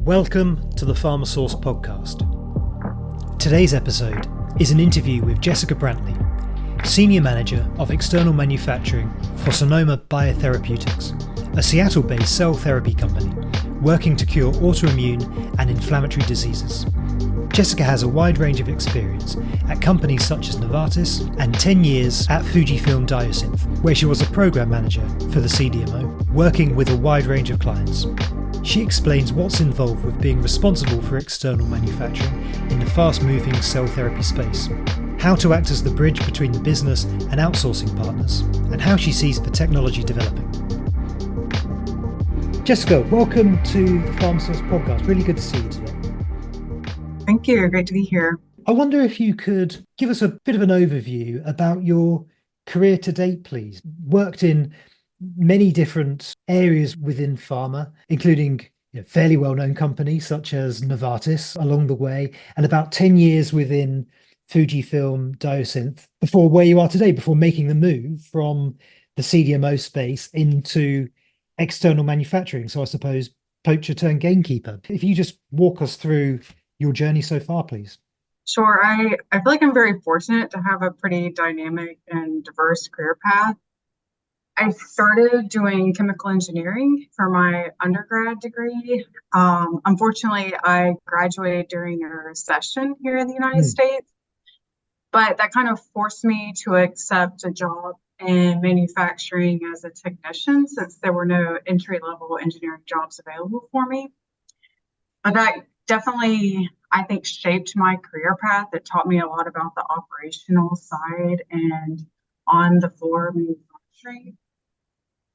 Welcome to the PharmaSource podcast. Today's episode is an interview with Jessica Brantley, Senior Manager of External Manufacturing for Sonoma Biotherapeutics, a Seattle-based cell therapy company working to cure autoimmune and inflammatory diseases. Jessica has a wide range of experience at companies such as Novartis and 10 years at Fujifilm Diosynth, where she was a program manager for the CDMO, working with a wide range of clients. She explains what's involved with being responsible for external manufacturing in the fast-moving cell therapy space, how to act as the bridge between the business and outsourcing partners, and how she sees the technology developing. Jessica, welcome to the PharmaSource podcast. Really good to see you today. Thank you. Great to be here. I wonder if you could give us a bit of an overview about your career to date, please. Worked in many different areas within pharma, including fairly well-known companies such as Novartis along the way, and about 10 years within Fujifilm Diosynth before where you are today, before making the move from the CDMO space into external manufacturing. So I suppose poacher turned gamekeeper. If you just walk us through your journey so far, please. Sure. I feel like I'm very fortunate to have a pretty dynamic and diverse career path. I started doing chemical engineering for my undergrad degree. Unfortunately, I graduated during a recession here in the United States, but that kind of forced me to accept a job in manufacturing as a technician since there were no entry-level engineering jobs available for me. But that definitely, I think, shaped my career path. It taught me a lot about the operational side and on-the-floor manufacturing.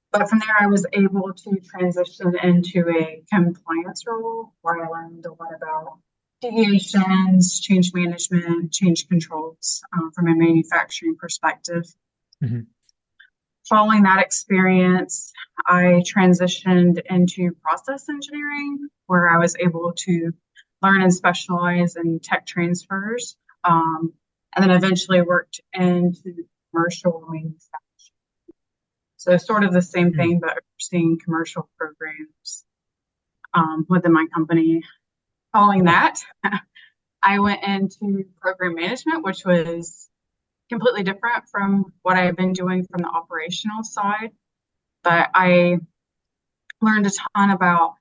But from there, I was able to transition into a compliance role where I learned a lot about deviations, change management, change controls from a manufacturing perspective. Mm-hmm. Following that experience, I transitioned into process engineering, where I was able to learn and specialize in tech transfers, and then eventually worked into commercial manufacturing. So sort of the same thing, but overseeing commercial programs within my company. Following that, I went into program management, which was completely different from what I had been doing from the operational side. But I learned a ton about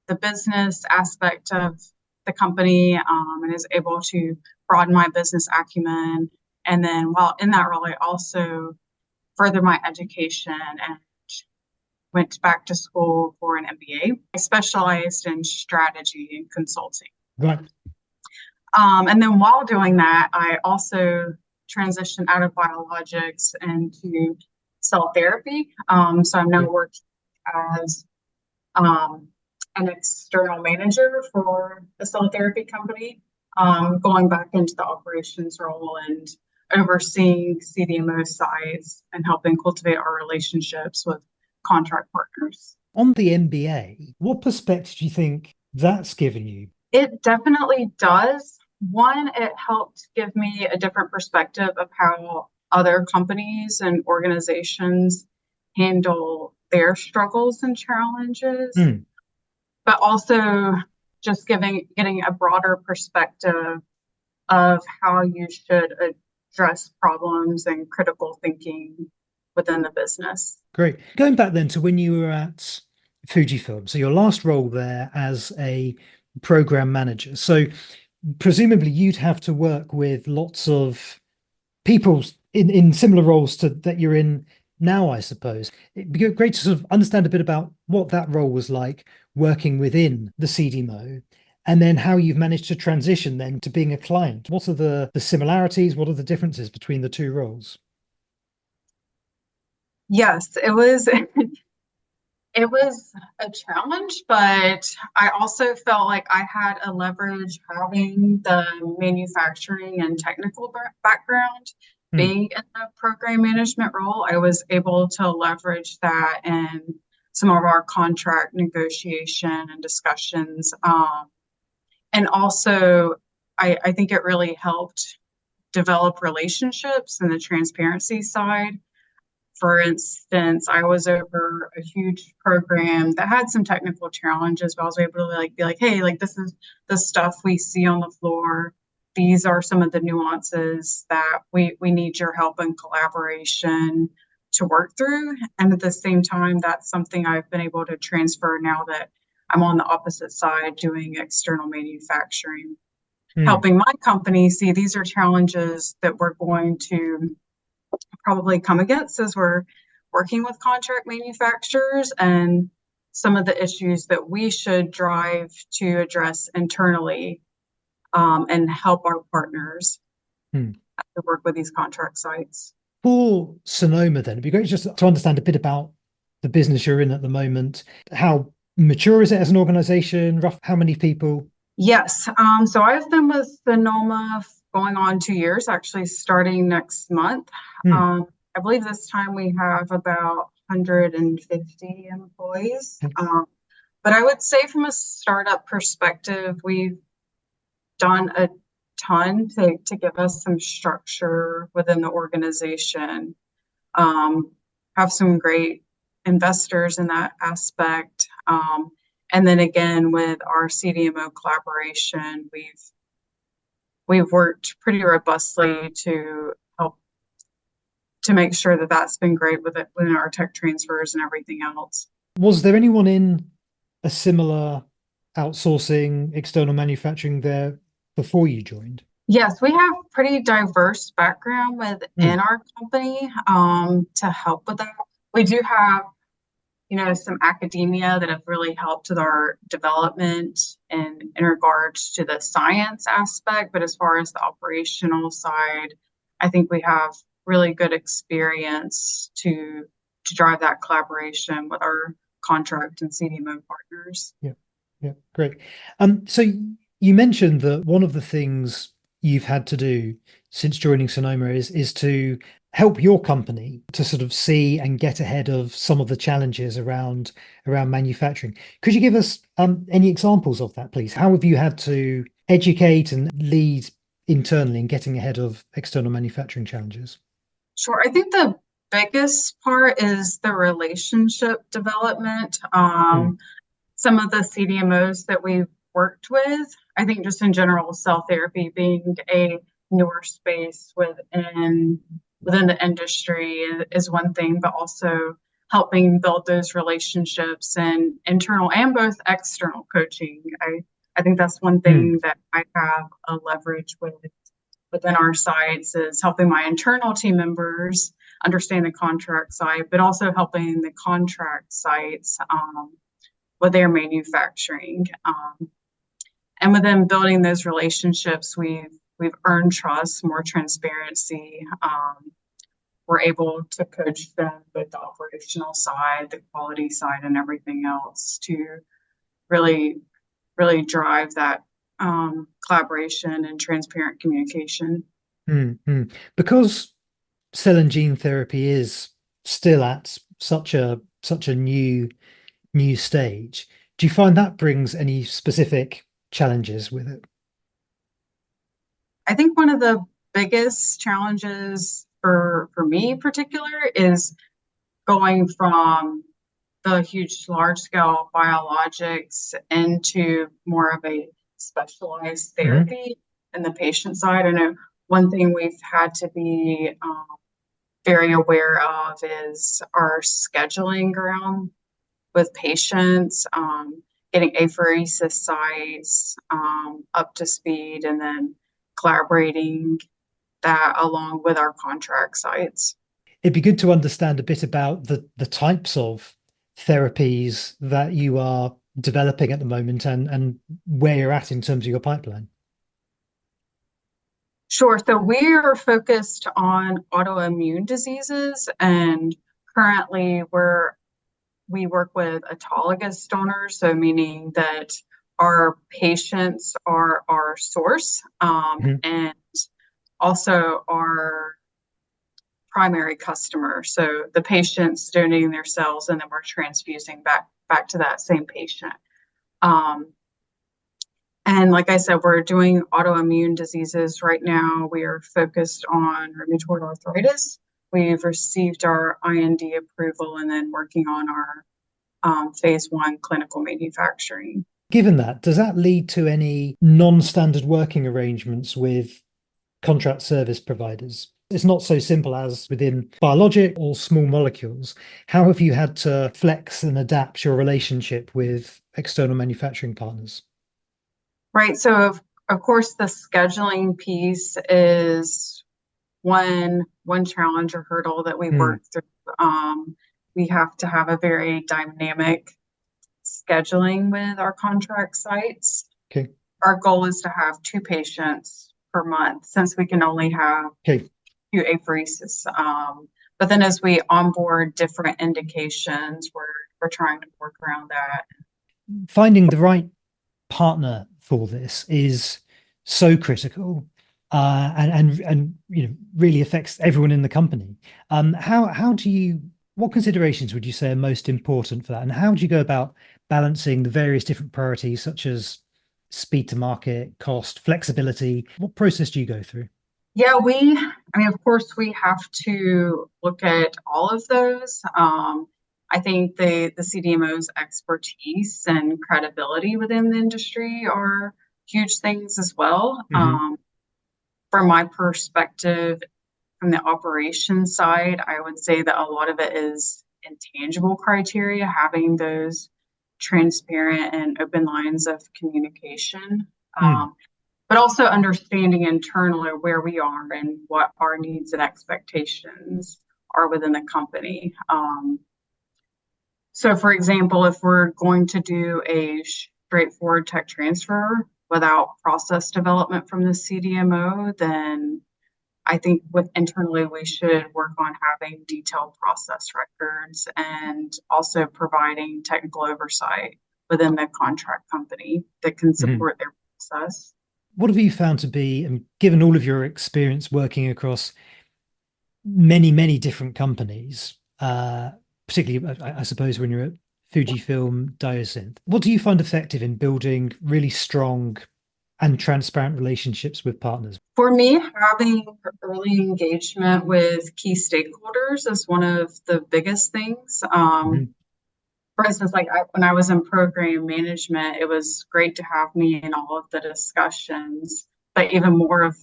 the business aspect of the company and is able to broaden my business acumen. And then while in that role, I also furthered my education and went back to school for an MBA. I specialized in strategy and consulting. Right. And then while doing that, I also transitioned out of biologics into cell therapy. So I'm now working as an external manager for a cell therapy company, going back into the operations role and overseeing CDMO sites and helping cultivate our relationships with contract partners. On the MBA, what perspective do you think that's given you? It definitely does. One, it helped give me a different perspective of how other companies and organizations handle their struggles and challenges, but also just getting a broader perspective of how you should address problems and critical thinking within the business. Great. Going back then to when you were at Fujifilm, so your last role there as a program manager. So presumably you'd have to work with lots of people in similar roles to that you're in now, I suppose. It'd be great to sort of understand a bit about what that role was like working within the CDMO, and then how you've managed to transition then to being a client. What are the similarities? What are the differences between the two roles? Yes, it was a challenge, but I also felt like I had a leverage having the manufacturing and technical background. Being in the program management role, I was able to leverage that in some of our contract negotiation and discussions. And also, I think it really helped develop relationships and the transparency side For instance, I was over a huge program that had some technical challenges, but I was able to be like, hey, like this is the stuff we see on the floor. These are some of the nuances that we need your help and collaboration to work through. And at the same time, that's something I've been able to transfer now that I'm on the opposite side doing external manufacturing, helping my company see these are challenges that we're going to probably come against as we're working with contract manufacturers, and some of the issues that we should drive to address internally, and help our partners to work with these contract sites. For Sonoma, then, it'd be great just to understand a bit about the business you're in at the moment. How mature is it as an organization? How many people? Yes. So I've been with Sonoma going on 2 years, actually starting next month. I believe this time we have about 150 employees. But I would say from a startup perspective, we've done a ton to give us some structure within the organization. Have some great investors in that aspect. And then again, with our CDMO collaboration, we've worked pretty robustly to help to make sure that that's been great within our tech transfers and everything else. Was there anyone in a similar outsourcing external manufacturing there before you joined? Yes, we have pretty diverse background within our company to help with that. We do have, some academia that have really helped with our development and in regards to the science aspect. But as far as the operational side, I think we have really good experience to drive that collaboration with our contract and CDMO partners. Yeah, great. So you mentioned that one of the things you've had to do since joining Sonoma is to help your company to sort of see and get ahead of some of the challenges around manufacturing. Could you give us any examples of that, please? How have you had to educate and lead internally in getting ahead of external manufacturing challenges? Sure. I think the biggest part is the relationship development. Some of the CDMOs that we've worked with, I think just in general, cell therapy being a newer space within the industry is one thing, but also helping build those relationships and internal and both external coaching. I think that's one thing that I have a leverage within our sites, is helping my internal team members understand the contract side, but also helping the contract sites with their manufacturing. And within building those relationships, we've earned trust, more transparency. We're able to coach them with the operational side, the quality side, and everything else to really, really drive that collaboration and transparent communication. Because cell and gene therapy is still at such a new stage, do you find that brings any specific challenges with it? I think one of the biggest challenges for me in particular is going from the large scale biologics into more of a specialized therapy in the patient side. I know one thing we've had to be very aware of is our scheduling around with patients, getting apheresis sites up to speed, and then collaborating that along with our contract sites. It'd be good to understand a bit about the types of therapies that you are developing at the moment and where you're at in terms of your pipeline. Sure. So we are focused on autoimmune diseases, and currently we work with autologous donors, so meaning that our patients are our source, and also our primary customer. So the patients donating their cells, and then we're transfusing back to that same patient. And like I said, we're doing autoimmune diseases right now. We are focused on rheumatoid arthritis. We've received our IND approval and then working on our phase 1 clinical manufacturing. Given that, does that lead to any non-standard working arrangements with contract service providers? It's not so simple as within biologic or small molecules. How have you had to flex and adapt your relationship with external manufacturing partners? Right. So of course the scheduling piece is one challenge or hurdle that we work through. We have to have a very dynamic scheduling with our contract sites. Okay. Our goal is to have 2 patients per month since we can only have 2 apheresis. But then as we onboard different indications, we're trying to work around that. Finding the right partner for this is so critical, and really affects everyone in the company. What considerations would you say are most important for that, and how do you go about balancing the various different priorities such as speed to market, cost, flexibility? What process do you go through? Yeah, of course, we have to look at all of those. I think the CDMO's expertise and credibility within the industry are huge things as well. From my perspective, from the operations side, I would say that a lot of it is intangible criteria, having those transparent and open lines of communication. But also understanding internally where we are and what our needs and expectations are within the company. So for example, if we're going to do a straightforward tech transfer without process development from the CDMO, then I think internally we should work on having detailed process records and also providing technical oversight within the contract company that can support their process. What have you found to be, and given all of your experience working across many, many different companies, particularly, I suppose, when you're at Fujifilm Diosynth, what do you find effective in building really strong and transparent relationships with partners? For me, having early engagement with key stakeholders is one of the biggest things. For instance, when I was in program management, it was great to have me in all of the discussions. But even more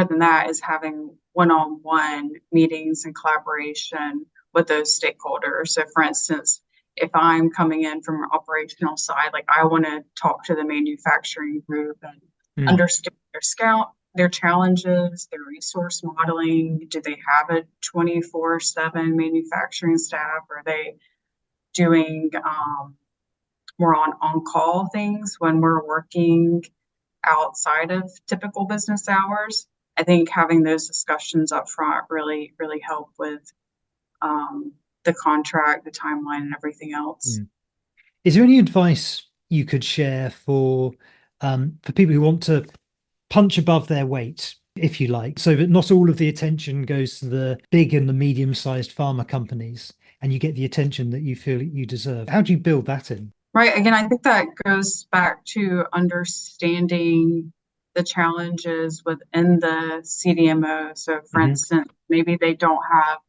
than that is having one-on-one meetings and collaboration with those stakeholders. So, for instance, if I'm coming in from an operational side, I want to talk to the manufacturing group and understand their challenges, their resource modeling. Do they have a 24/7 manufacturing staff? Are they doing more on-call things when we're working outside of typical business hours? I think having those discussions up front really, really help with the contract, the timeline, and everything else. Is there any advice you could share for people who want to punch above their weight, if you like, so that not all of the attention goes to the big and the medium-sized pharma companies, and you get the attention that you feel you deserve? How do you build that in? Right. Again, I think that goes back to understanding the challenges within the CDMO. So, for instance, maybe they don't have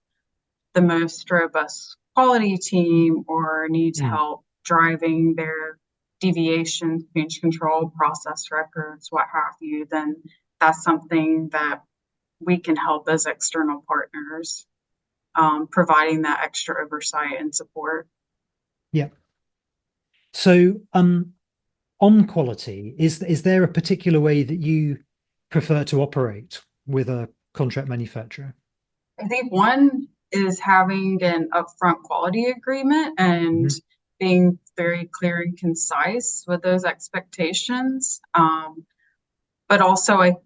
the most robust quality team or needs help driving their deviations, change control, process records, what have you. Then that's something that we can help as external partners, providing that extra oversight and support. Yeah. So, on quality, is there a particular way that you prefer to operate with a contract manufacturer? I think one is having an upfront quality agreement and being very clear and concise with those expectations. But also,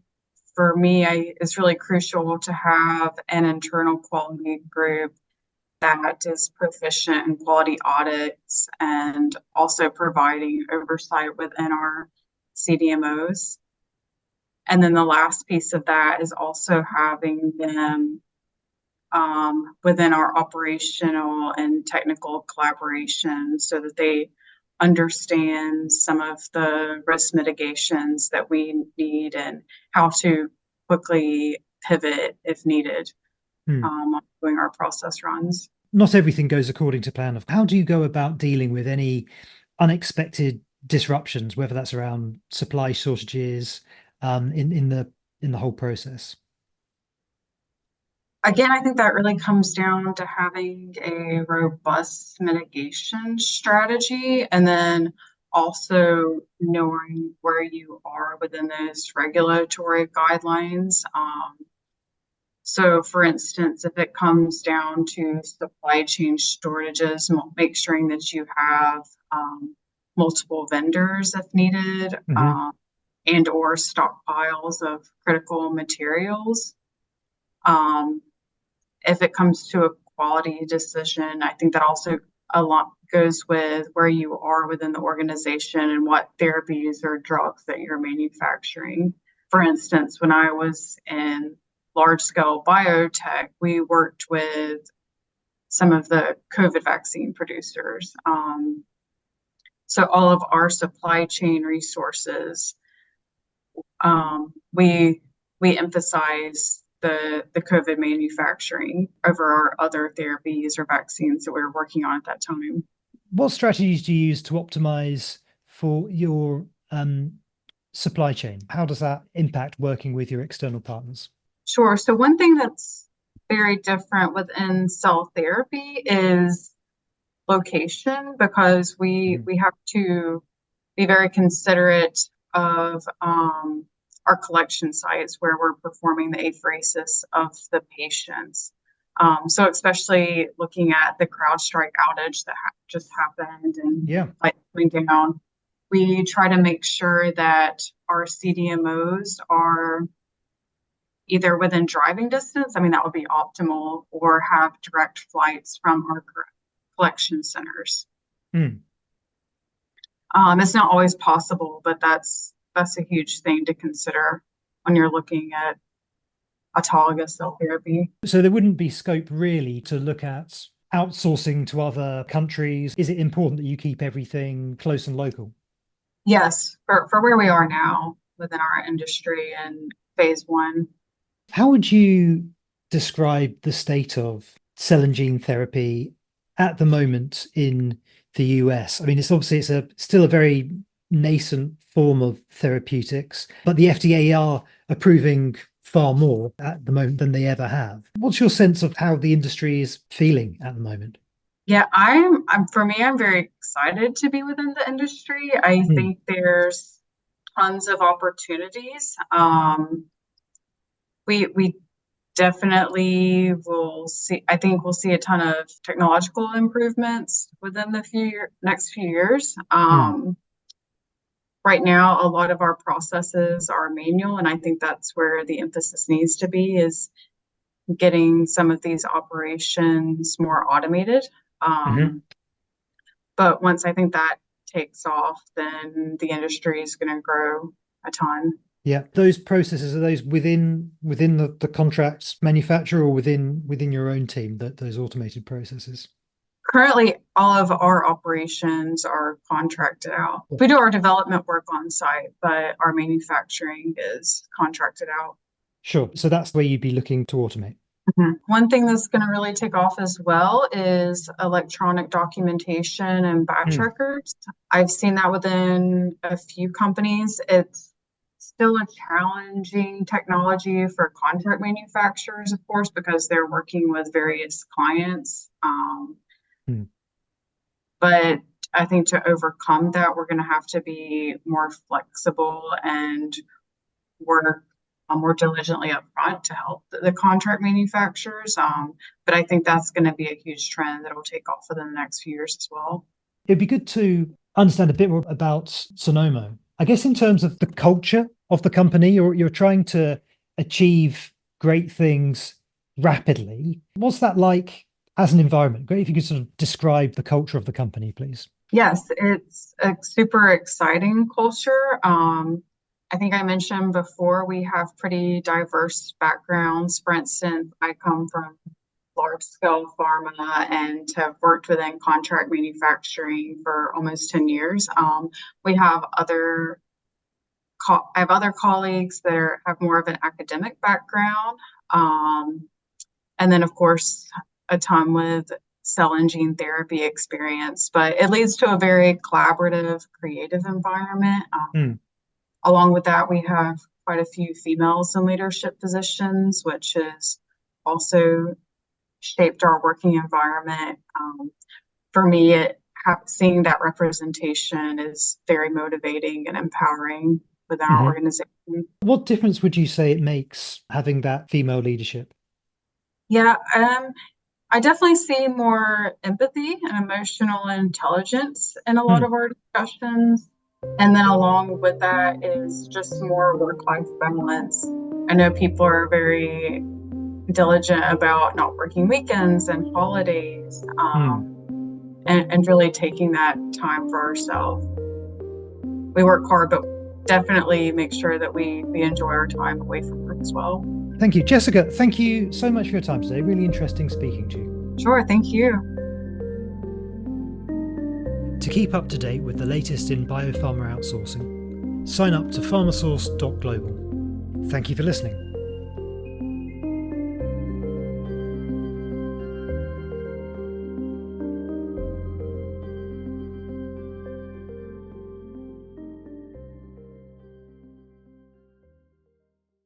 for me, it's really crucial to have an internal quality group that is proficient in quality audits and also providing oversight within our CDMOs. And then the last piece of that is also having them within our operational and technical collaboration so that they understand some of the risk mitigations that we need and how to quickly pivot if needed. doing our process runs. Not everything goes according to plan. How do you go about dealing with any unexpected disruptions, whether that's around supply shortages, in the whole process? Again, I think that really comes down to having a robust mitigation strategy and then also knowing where you are within those regulatory guidelines. So, for instance, if it comes down to supply chain shortages, make sure that you have multiple vendors if needed, and or stockpiles of critical materials. If it comes to a quality decision, I think that also a lot goes with where you are within the organization and what therapies or drugs that you're manufacturing. For instance, when I was in large-scale biotech, we worked with some of the COVID vaccine producers. So all of our supply chain resources, we emphasize the COVID manufacturing over our other therapies or vaccines that we were working on at that time. What strategies do you use to optimize for your supply chain? How does that impact working with your external partners? Sure. So one thing that's very different within cell therapy is location, because we have to be very considerate of our collection sites where we're performing the apheresis of the patients. So especially looking at the CrowdStrike outage that just happened and went down, we try to make sure that our CDMOs are either within driving distance, I mean, that would be optimal, or have direct flights from our collection centers. It's not always possible, but that's a huge thing to consider when you're looking at autologous cell therapy. So there wouldn't be scope really to look at outsourcing to other countries. Is it important that you keep everything close and local? Yes, for where we are now within our industry and phase one. How would you describe the state of cell and gene therapy at the moment in the US? I mean, it's still a very nascent form of therapeutics, but the FDA are approving far more at the moment than they ever have. What's your sense of how the industry is feeling at the moment? Yeah, for me, I'm very excited to be within the industry. I think there's tons of opportunities. We definitely will see, I think we'll see a ton of technological improvements within the next few years. Right now, a lot of our processes are manual, and I think that's where the emphasis needs to be, is getting some of these operations more automated. But once I think that takes off, then the industry is going to grow a ton. Yeah, those processes, are those within the contract manufacturer or within your own team, those automated processes? Currently, all of our operations are contracted out. We do our development work on site, but our manufacturing is contracted out. Sure. So that's where you'd be looking to automate. One thing that's going to really take off as well is electronic documentation and batch records. I've seen that within a few companies. It's still a challenging technology for contract manufacturers, of course, because they're working with various clients. But I think to overcome that, we're going to have to be more flexible and work more diligently up front to help the contract manufacturers. But I think that's going to be a huge trend that will take off within the next few years as well. It'd be good to understand a bit more about Sonoma. I guess in terms of the culture of the company, you're trying to achieve great things rapidly. What's that like as an environment? Great if you could sort of describe the culture of the company, please. Yes, it's a super exciting culture. I think I mentioned before, we have pretty diverse backgrounds. For instance, I come from large-scale pharma and have worked within contract manufacturing for almost 10 years. I have other colleagues that have more of an academic background. And then, of course, a ton with cell and gene therapy experience, but it leads to a very collaborative, creative environment. Along with that, we have quite a few females in leadership positions, which has also shaped our working environment. For me, seeing that representation is very motivating and empowering within our organization. What difference would you say it makes having that female leadership? Yeah, I definitely see more empathy and emotional intelligence in a lot of our discussions. And then along with that is just more work-life balance. I know people are very diligent about not working weekends and holidays, and really taking that time for ourselves. We work hard, but definitely make sure that we enjoy our time away from work as well. Thank you. Jessica, thank you so much for your time today. Really interesting speaking to you. Sure, thank you. To keep up to date with the latest in biopharma outsourcing, sign up to pharmasource.global. Thank you for listening.